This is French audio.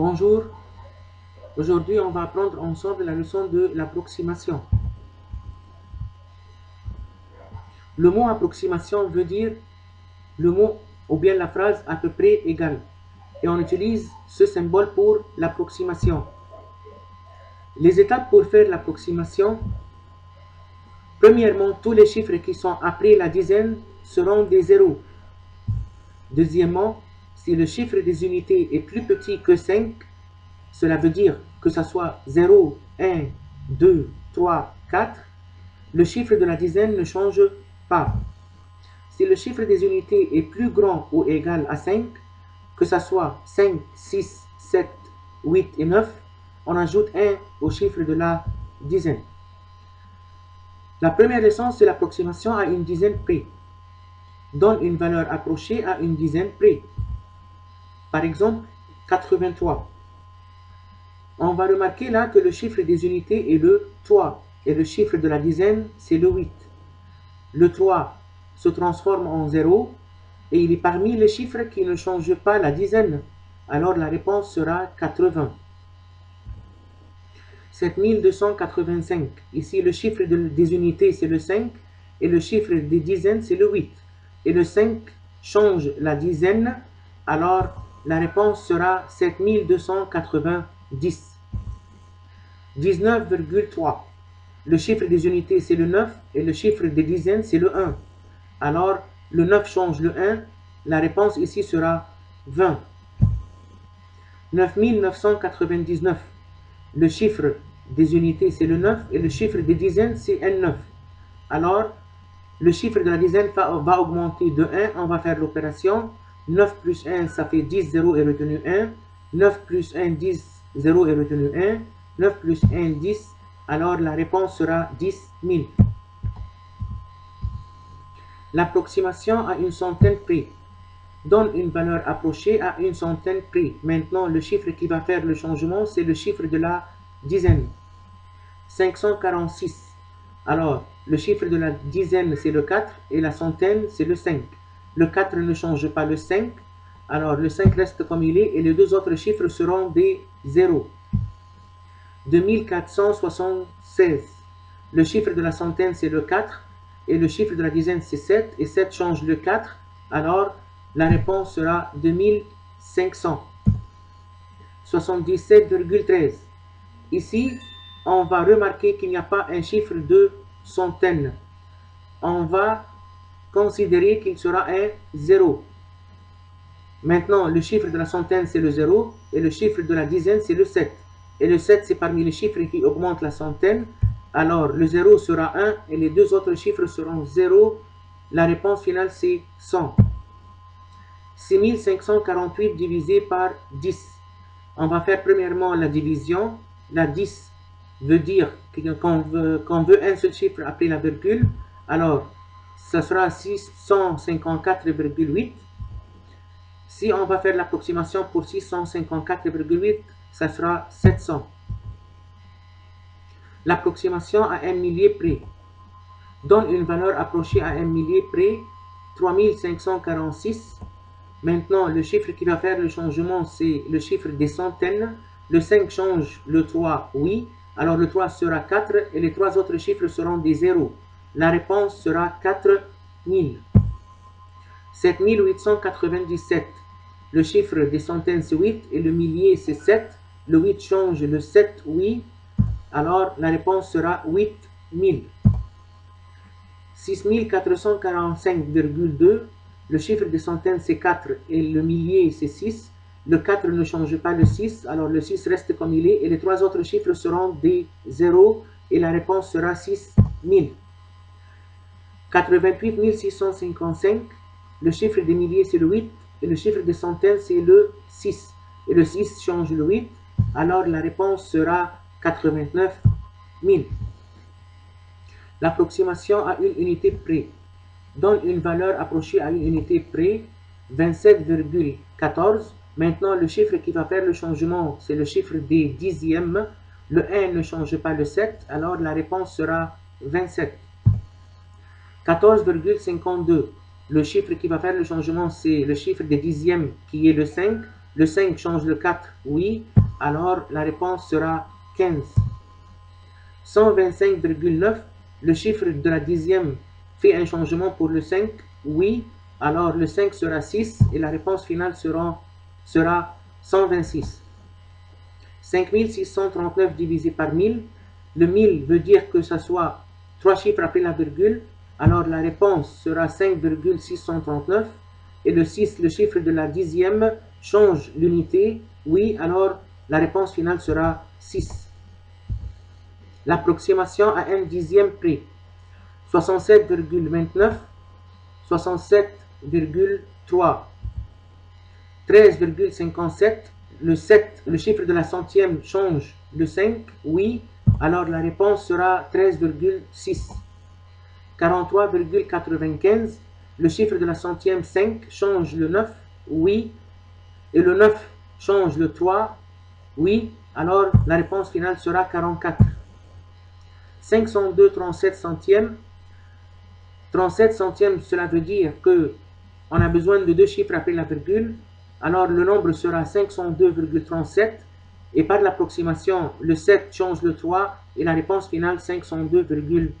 Bonjour, aujourd'hui on va apprendre ensemble la leçon de l'approximation. Le mot approximation veut dire le mot ou bien la phrase à peu près égale. Et on utilise ce symbole pour l'approximation. Les étapes pour faire l'approximation. Premièrement, tous les chiffres qui sont après la dizaine seront des zéros. Deuxièmement, si le chiffre des unités est plus petit que 5, cela veut dire que ce soit 0, 1, 2, 3, 4, le chiffre de la dizaine ne change pas. Si le chiffre des unités est plus grand ou égal à 5, que ce soit 5, 6, 7, 8 et 9, on ajoute 1 au chiffre de la dizaine. La première leçon, c'est l'approximation à une dizaine près. Donne une valeur approchée à une dizaine près. Par exemple, 83. On va remarquer là que le chiffre des unités est le 3 et le chiffre de la dizaine, c'est le 8. Le 3 se transforme en 0 et il est parmi les chiffres qui ne changent pas la dizaine. Alors la réponse sera 80. 7285. Ici, le chiffre des unités, c'est le 5 et le chiffre des dizaines, c'est le 8. Et le 5 change la dizaine, alors la réponse sera 7290. 19,3. Le chiffre des unités, c'est le 9 et le chiffre des dizaines, c'est le 1. Alors, le 9 change le 1. La réponse ici sera 20. 9999. Le chiffre des unités, c'est le 9 et le chiffre des dizaines, c'est N9. Alors, le chiffre de la dizaine va augmenter de 1. On va faire l'opération. 9 plus 1, ça fait 10, 0 est retenu 1. 9 plus 1, 10, 0 est retenu 1. 9 plus 1, 10. Alors, la réponse sera 10 000. L'approximation à une centaine près. Donne une valeur approchée à une centaine près. Maintenant, le chiffre qui va faire le changement, c'est le chiffre de la dizaine. 546. Alors, le chiffre de la dizaine, c'est le 4 et la centaine, c'est le 5. Le 4 ne change pas le 5. Alors, le 5 reste comme il est et les deux autres chiffres seront des zéros. 2476. Le chiffre de la centaine, c'est le 4 et le chiffre de la dizaine, c'est 7 et 7 change le 4. Alors, la réponse sera 2500. 77,13. Ici, on va remarquer qu'il n'y a pas un chiffre de centaine. On va considérer qu'il sera un 0. Maintenant, le chiffre de la centaine, c'est le 0 et le chiffre de la dizaine, c'est le 7. Et le 7, c'est parmi les chiffres qui augmentent la centaine. Alors, le 0 sera 1 et les deux autres chiffres seront 0. La réponse finale, c'est 100. 6548 divisé par 10. On va faire premièrement la division. La 10 veut dire qu'on veut un seul chiffre après la virgule. Alors, ça sera 654,8. Si on va faire l'approximation pour 654,8, ça sera 700. L'approximation à un millier près. Donne une valeur approchée à un millier près, 3546. Maintenant, le chiffre qui va faire le changement, c'est le chiffre des centaines. Le 5 change le 3, oui. Alors le 3 sera 4 et les trois autres chiffres seront des zéros. La réponse sera 4000. 7897. Le chiffre des centaines, c'est 8 et le millier, c'est 7. Le 8 change le 7, oui. Alors la réponse sera 8000. 6445,2. Le chiffre des centaines, c'est 4 et le millier, c'est 6. Le 4 ne change pas le 6, alors le 6 reste comme il est et les trois autres chiffres seront des zéros et la réponse sera 6000. 88 655. Le chiffre des milliers, c'est le 8 et le chiffre des centaines, c'est le 6. Et le 6 change le 8, alors la réponse sera 89 000. L'approximation à une unité près. Donne une valeur approchée à une unité près, 27,14. Maintenant, le chiffre qui va faire le changement, c'est le chiffre des dixièmes. Le 1 ne change pas le 7, alors la réponse sera 27. 14,52. Le chiffre qui va faire le changement, c'est le chiffre des dixièmes qui est le 5. le 5 change le 4, oui, alors la réponse sera 15. 125,9, le chiffre de la dixième fait un changement pour le 5, oui, alors le 5 sera 6 et la réponse finale sera 126. 5639 divisé par 1000, le 1000 veut dire que ce soit 3 chiffres après la virgule, alors la réponse sera 5,639 et le 6, le chiffre de la dixième, change l'unité, oui, alors la réponse finale sera 6. L'approximation à un dixième près. 67,29, 67,3, 13,57, le 7, le chiffre de la centième change le 5, oui, alors la réponse sera 13,6. 43,95, le chiffre de la centième 5 change le 9, oui, et le 9 change le 3, oui, alors la réponse finale sera 44. 502,37 centièmes. 37 centièmes, cela veut dire que on a besoin de deux chiffres après la virgule. Alors le nombre sera 502,37 et par l'approximation, le 7 change le 3 et la réponse finale 502,4.